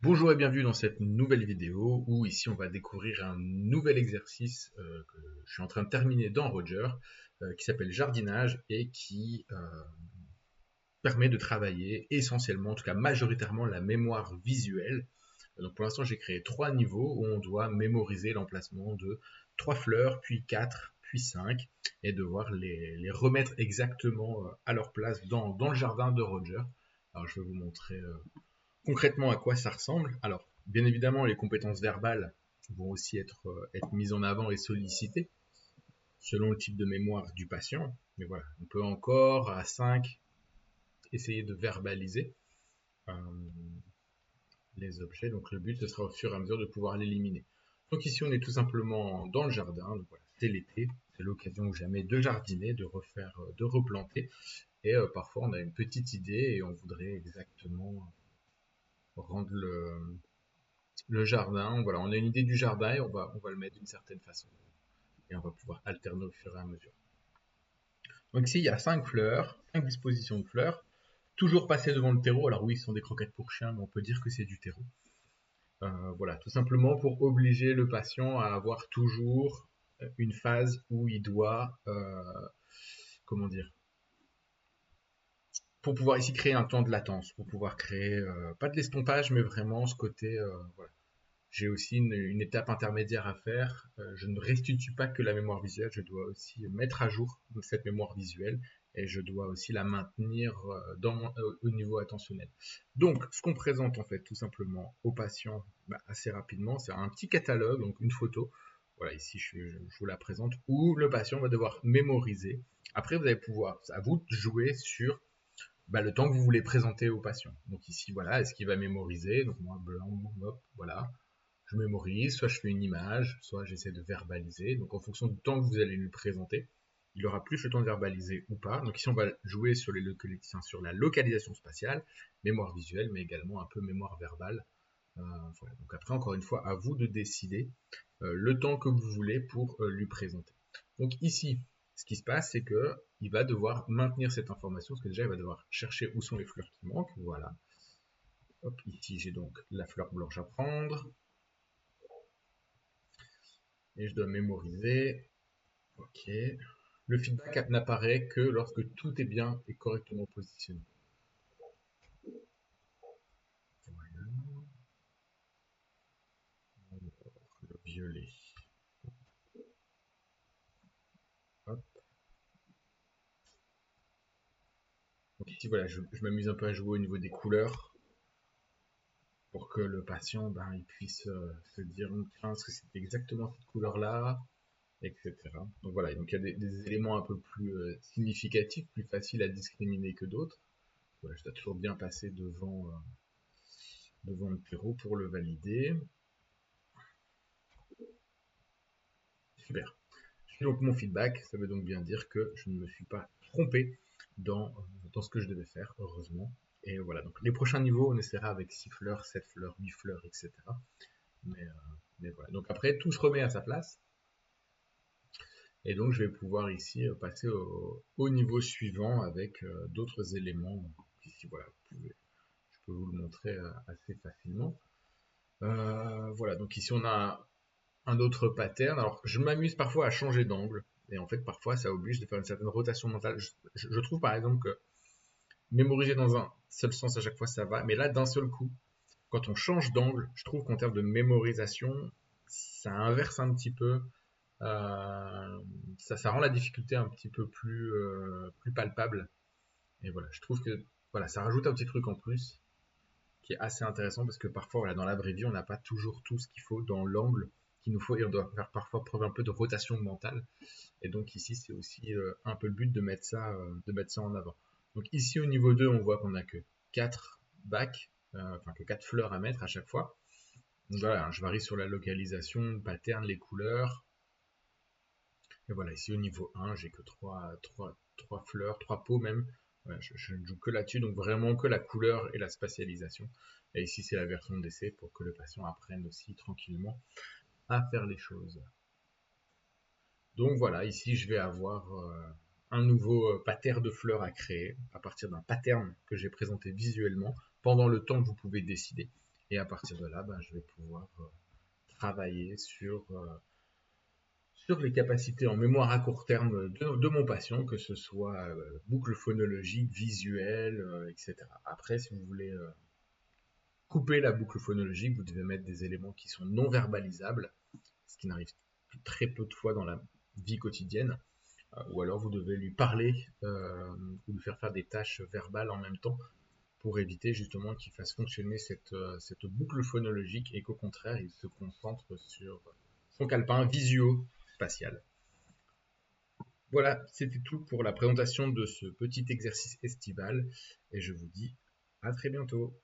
Bonjour et bienvenue dans cette nouvelle vidéo où ici on va découvrir un nouvel exercice que je suis en train de terminer dans Roger qui s'appelle jardinage et qui permet de travailler essentiellement, en tout cas majoritairement, la mémoire visuelle. Donc pour l'instant j'ai créé 3 niveaux où on doit mémoriser l'emplacement de 3 fleurs, puis 4, puis 5 et devoir les remettre exactement à leur place dans le jardin de Roger. Alors je vais vous montrer concrètement à quoi ça ressemble. Alors, bien évidemment, les compétences verbales vont aussi être mises en avant et sollicitées selon le type de mémoire du patient. Mais voilà, on peut encore à 5 essayer de verbaliser euh, les objets. Donc le but, ce sera au fur et à mesure de pouvoir l'éliminer. Donc ici, on est tout simplement dans le jardin. Donc voilà, c'est l'été, c'est l'occasion ou jamais de jardiner, de refaire, de replanter. Et parfois, on a une petite idée et on voudrait exactement rendre le jardin, voilà, on a une idée du jardin et on va le mettre d'une certaine façon. Et on va pouvoir alterner au fur et à mesure. Donc ici, il y a 5 fleurs, 5 dispositions de fleurs. Toujours passer devant le terreau. Alors oui, ce sont des croquettes pour chiens, mais on peut dire que c'est du terreau. Voilà, tout simplement pour obliger le patient à avoir toujours une phase où il doit, comment dire, pour pouvoir ici créer un temps de latence, pour pouvoir créer, pas de l'estompage, mais vraiment ce côté, voilà, j'ai aussi une étape intermédiaire à faire. Je ne restitue pas que la mémoire visuelle, je dois aussi mettre à jour cette mémoire visuelle et je dois aussi la maintenir au niveau attentionnel. Donc, ce qu'on présente en fait tout simplement aux patients assez rapidement, c'est un petit catalogue, donc une photo. Voilà, ici je vous la présente, où le patient va devoir mémoriser. Après, vous allez pouvoir, à vous de jouer sur le temps que vous voulez présenter au patient. Donc ici, voilà, est-ce qu'il va mémoriser? Donc moi, blanc, hop, voilà, je mémorise, soit je fais une image, soit j'essaie de verbaliser. Donc en fonction du temps que vous allez lui présenter, il aura plus le temps de verbaliser ou pas. Donc ici on va jouer sur sur la localisation spatiale, mémoire visuelle, mais également un peu mémoire verbale. Voilà. Donc après, encore une fois, à vous de décider le temps que vous voulez pour lui présenter. Donc ici, ce qui se passe, c'est que il va devoir maintenir cette information, parce que déjà, il va devoir chercher où sont les fleurs qui manquent. Voilà. Hop, ici, j'ai donc la fleur blanche à prendre et je dois mémoriser. Ok. Le feedback n'apparaît que lorsque tout est bien et correctement positionné. Voilà. Alors, le violet. Hop. Donc ici, voilà, je m'amuse un peu à jouer au niveau des couleurs pour que le patient il puisse se dire tiens, est-ce que c'est exactement cette couleur-là, etc. Donc voilà, donc il y a des éléments un peu plus significatifs, plus faciles à discriminer que d'autres. Voilà, je dois toujours bien passer devant le terreau pour le valider. Super. J'ai donc mon feedback, ça veut donc bien dire que je ne me suis pas trompé dans ce que je devais faire, heureusement. Et voilà, donc les prochains niveaux, on essaiera avec 6 fleurs, 7 fleurs, 8 fleurs, etc. Mais voilà, donc après, tout se remet à sa place. Et donc, je vais pouvoir ici passer au niveau suivant avec d'autres éléments. Ici, voilà, je peux vous le montrer assez facilement. Voilà, donc ici, on a un autre pattern. Alors, je m'amuse parfois à changer d'angle. Et en fait, parfois, ça oblige de faire une certaine rotation mentale. Je trouve, par exemple, que mémoriser dans un seul sens à chaque fois, ça va. Mais là, d'un seul coup, quand on change d'angle, je trouve qu'en termes de mémorisation, ça inverse un petit peu. Ça rend la difficulté un petit peu plus palpable. Et voilà, je trouve que voilà, ça rajoute un petit truc en plus qui est assez intéressant parce que parfois, voilà, dans la vraie vie, on n'a pas toujours tout ce qu'il faut dans l'angle qu'il nous faut et on doit faire parfois preuve un peu de rotation mentale. Et donc ici, c'est aussi un peu le but de mettre ça en avant. Donc ici, au niveau 2, on voit qu'on n'a que 4 bacs, enfin que 4 fleurs à mettre à chaque fois. Donc voilà, je varie sur la localisation, le pattern, les couleurs. Et voilà, ici au niveau 1, j'ai que 3 fleurs, 3 pots même. Voilà, je ne joue que là-dessus, donc vraiment que la couleur et la spatialisation. Et ici, c'est la version d'essai pour que le patient apprenne aussi tranquillement à faire les choses. Donc voilà, ici je vais avoir un nouveau pattern de fleurs à créer à partir d'un pattern que j'ai présenté visuellement pendant le temps que vous pouvez décider. Et à partir de là, je vais pouvoir travailler sur les capacités en mémoire à court terme de mon patient, que ce soit boucle phonologique, visuelle, etc. Après, si vous voulez couper la boucle phonologique, vous devez mettre des éléments qui sont non verbalisables, ce qui n'arrive très peu de fois dans la vie quotidienne, ou alors vous devez lui parler ou lui faire des tâches verbales en même temps pour éviter justement qu'il fasse fonctionner cette boucle phonologique et qu'au contraire il se concentre sur son calepin visio-spatial. Voilà, c'était tout pour la présentation de ce petit exercice estival et je vous dis à très bientôt.